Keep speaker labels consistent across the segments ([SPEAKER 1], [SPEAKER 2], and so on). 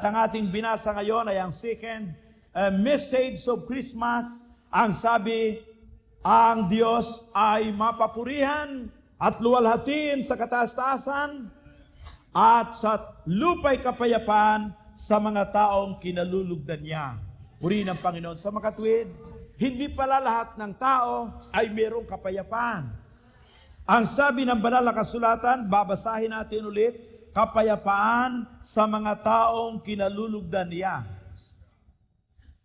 [SPEAKER 1] ang ating binasa ngayon ay ang second message of Christmas. Ang sabi, ang Diyos ay mapapurihan at luwalhatiin sa kataas-taasan at sa lupa'y kapayapaan sa mga taong kinalulugdan niya. Purihin ang Panginoon. Sa makatwid, hindi pala lahat ng tao ay mayroong kapayapaan. Ang sabi ng banal na kasulatan, babasahin natin ulit, kapayapaan sa mga taong kinalulugdan niya.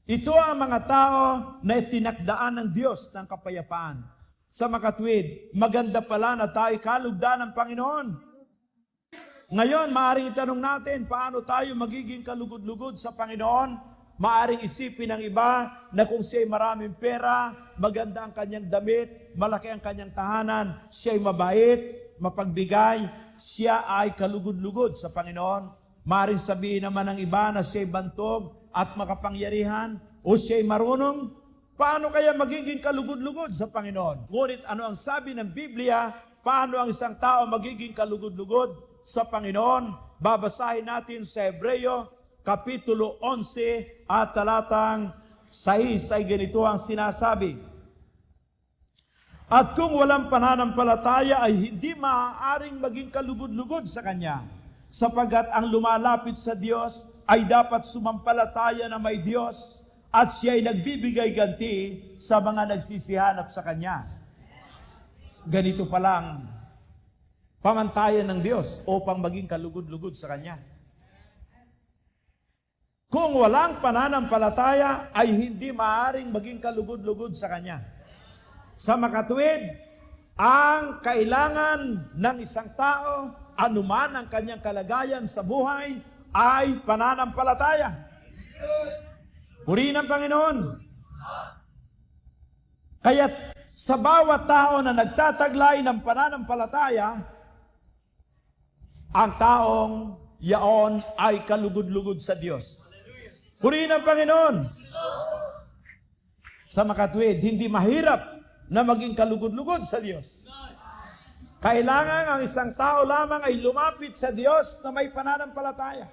[SPEAKER 1] Ito ang mga tao na itinakdaan ng Diyos ng kapayapaan. Sa makatwid, maganda pala na tayo kalugdan ng Panginoon. Ngayon, maaaring itanong natin, paano tayo magiging kalugod-lugod sa Panginoon? Maaaring isipin ng iba na kung siya'y maraming pera, maganda ang kanyang damit, malaki ang kanyang tahanan, siya'y mabait, mapagbigay, siya ay kalugod-lugod sa Panginoon. Maaaring sabihin naman ng iba na siya'y bantog at makapangyarihan o siya'y marunong. Paano kaya magiging kalugod-lugod sa Panginoon? Ngunit ano ang sabi ng Biblia? Paano ang isang tao magiging kalugod-lugod sa Panginoon? Babasahin natin sa Hebreo, Kapitulo 11 at talatang 6 ay ganito ang sinasabi. At kung walang pananampalataya ay hindi maaaring maging kalugod-lugod sa Kanya, sapagkat ang lumalapit sa Diyos ay dapat sumampalataya na may Diyos at siya ay nagbibigay ganti sa mga nagsisihanap sa Kanya. Ganito palang pamantayan ng Diyos upang maging kalugod-lugod sa Kanya. Kung walang pananampalataya, ay hindi maaaring maging kalugod-lugod sa Kanya. Sa makatuwid, ang kailangan ng isang tao, anuman ang kanyang kalagayan sa buhay, ay pananampalataya. Purihin ang Panginoon. Kaya sa bawat tao na nagtataglay ng pananampalataya, ang taong yaon ay kalugod-lugod sa Diyos. Purihin ang Panginoon. Sa makatwid, hindi mahirap na maging kalugod-lugod sa Diyos. Kailangan ang isang tao lamang ay lumapit sa Diyos na may pananampalataya.